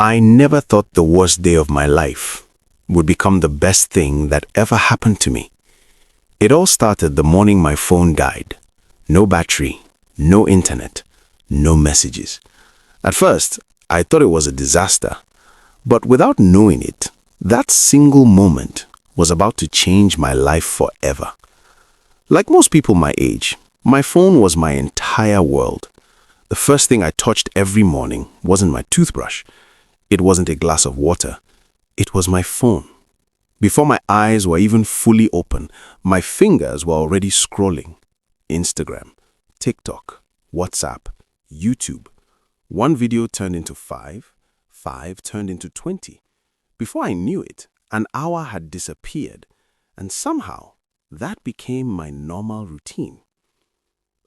I never thought the worst day of my life would become the best thing that ever happened to me. It all started the morning my phone died. No battery, no internet, no messages. At first, I thought it was a disaster. But without knowing it, that single moment was about to change my life forever. Like most people my age, my phone was my entire world. The first thing I touched every morning wasn't my toothbrush. It wasn't a glass of water. It was my phone. Before my eyes were even fully open, my fingers were already scrolling. Instagram, TikTok, WhatsApp, YouTube. One video turned into 5, 5 turned into 20. Before I knew it, an hour had disappeared, and somehow that became my normal routine.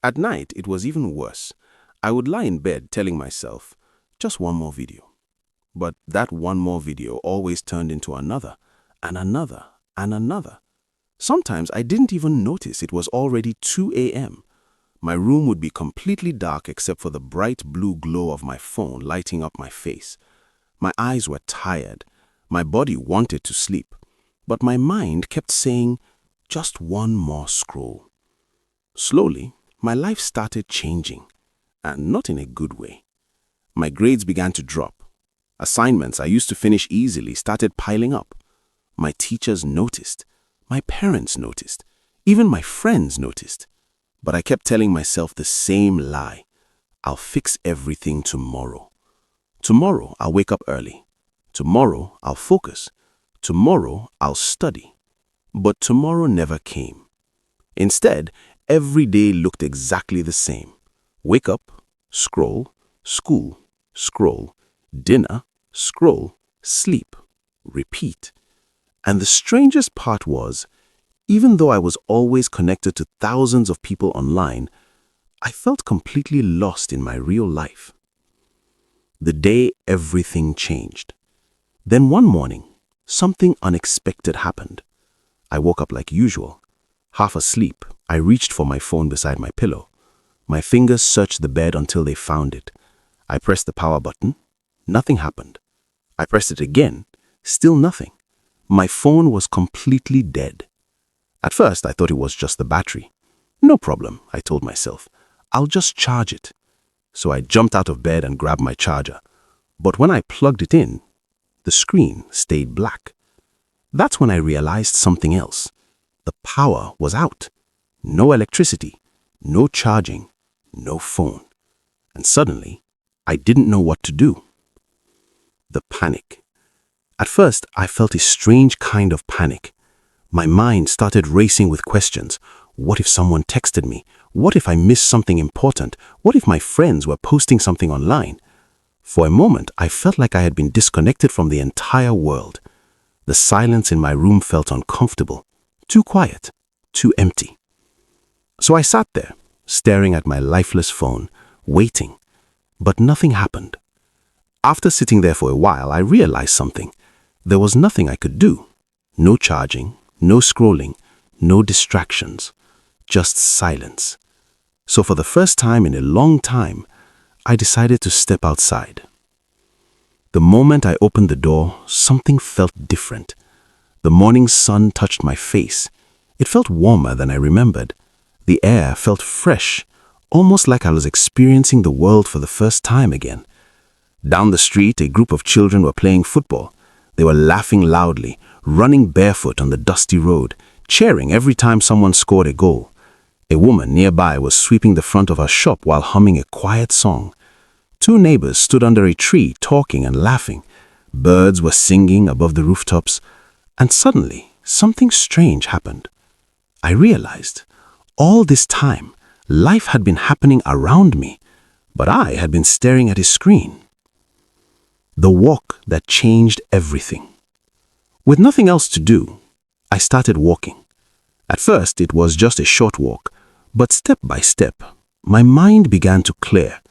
At night, it was even worse. I would lie in bed telling myself, just one more video. But that one more video always turned into another, and another, and another. Sometimes I didn't even notice it was already 2 a.m. My room would be completely dark except for the bright blue glow of my phone lighting up my face. My eyes were tired. My body wanted to sleep. But my mind kept saying, just one more scroll. Slowly, my life started changing, and not in a good way. My grades began to drop. Assignments I used to finish easily started piling up. My teachers noticed. My parents noticed. Even my friends noticed. But I kept telling myself the same lie. I'll fix everything tomorrow. Tomorrow I'll wake up early. Tomorrow I'll focus. Tomorrow I'll study. But tomorrow never came. Instead, every day looked exactly the same. Wake up, scroll, school, scroll, dinner, scroll, sleep, repeat. And the strangest part was, even though I was always connected to thousands of people online, I felt completely lost in my real life. The day everything changed. Then one morning, something unexpected happened. I woke up like usual. Half asleep, I reached for my phone beside my pillow. My fingers searched the bed until they found it. I pressed the power button. Nothing happened. I pressed it again. Still nothing. My phone was completely dead. At first, I thought it was just the battery. No problem, I told myself. I'll just charge it. So I jumped out of bed and grabbed my charger. But when I plugged it in, the screen stayed black. That's when I realized something else. The power was out. No electricity, no charging, no phone. And suddenly, I didn't know what to do. The panic. At first, I felt a strange kind of panic. My mind started racing with questions. What if someone texted me? What if I missed something important? What if my friends were posting something online? For a moment, I felt like I had been disconnected from the entire world. The silence in my room felt uncomfortable, too quiet, too empty. So I sat there, staring at my lifeless phone, waiting. But nothing happened. After sitting there for a while, I realized something. There was nothing I could do. No charging, no scrolling, no distractions, just silence. So for the first time in a long time, I decided to step outside. The moment I opened the door, something felt different. The morning sun touched my face. It felt warmer than I remembered. The air felt fresh, almost like I was experiencing the world for the first time again. Down the street, a group of children were playing football. They were laughing loudly, running barefoot on the dusty road, cheering every time someone scored a goal. A woman nearby was sweeping the front of her shop while humming a quiet song. Two neighbors stood under a tree talking and laughing. Birds were singing above the rooftops. And suddenly, something strange happened. I realized, all this time, life had been happening around me, but I had been staring at a screen. The walk that changed everything. With nothing else to do, I started walking. At first, it was just a short walk, but step by step, my mind began to clear.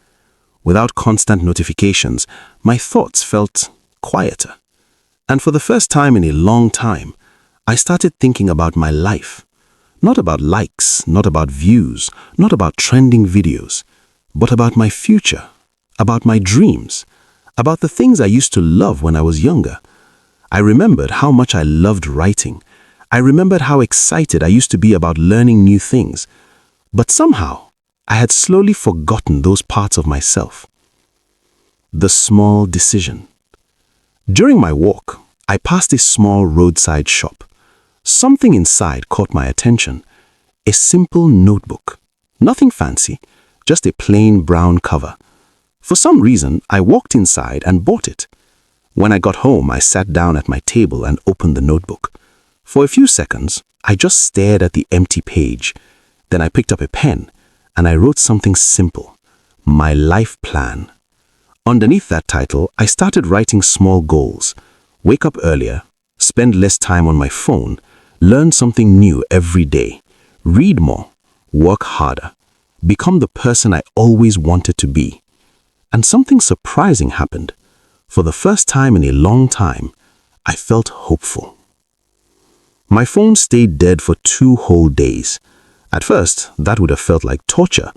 Without constant notifications, my thoughts felt quieter. And for the first time in a long time, I started thinking about my life. Not about likes, not about views, not about trending videos, but about my future, about my dreams, about the things I used to love when I was younger. I remembered how much I loved writing. I remembered how excited I used to be about learning new things. But somehow, I had slowly forgotten those parts of myself. The small decision. During my walk, I passed a small roadside shop. Something inside caught my attention. A simple notebook. Nothing fancy, just a plain brown cover. For some reason, I walked inside and bought it. When I got home, I sat down at my table and opened the notebook. For a few seconds, I just stared at the empty page. Then I picked up a pen and I wrote something simple. My life plan. Underneath that title, I started writing small goals. Wake up earlier, spend less time on my phone, learn something new every day, read more, work harder, become the person I always wanted to be. And something surprising happened. For the first time in a long time, I felt hopeful. My phone stayed dead for 2 whole days. At first, that would have felt like torture,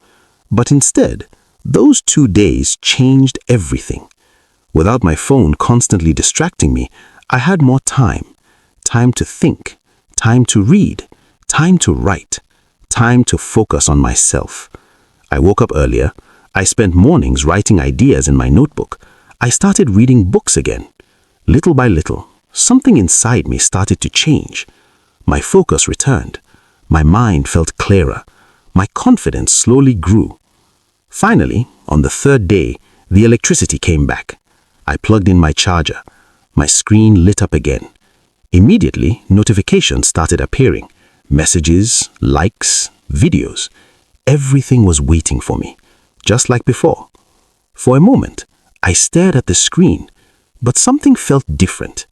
but instead, those 2 days changed everything. Without my phone constantly distracting me, I had more time. Time to think, time to read, time to write, time to focus on myself. I woke up earlier. I spent mornings writing ideas in my notebook. I started reading books again. Little by little, something inside me started to change. My focus returned. My mind felt clearer. My confidence slowly grew. Finally, on the 3rd day, the electricity came back. I plugged in my charger. My screen lit up again. Immediately, notifications started appearing. Messages, likes, videos. Everything was waiting for me, just like before. For a moment, I stared at the screen, but something felt different.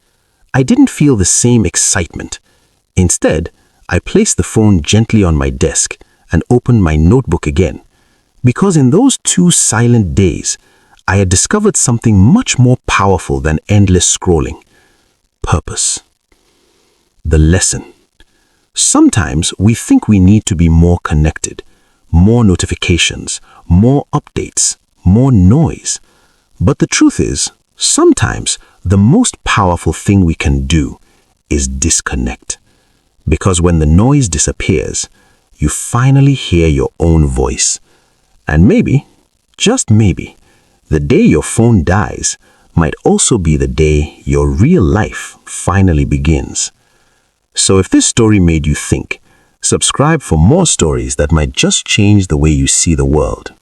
I didn't feel the same excitement. Instead, I placed the phone gently on my desk and opened my notebook again. Because in those 2 silent days, I had discovered something much more powerful than endless scrolling. Purpose. The lesson. Sometimes we think we need to be more connected, more notifications, more updates, more noise. But the truth is, sometimes the most powerful thing we can do is disconnect. Because when the noise disappears, you finally hear your own voice. And maybe, just maybe, the day your phone dies might also be the day your real life finally begins. So if this story made you think, subscribe for more stories that might just change the way you see the world.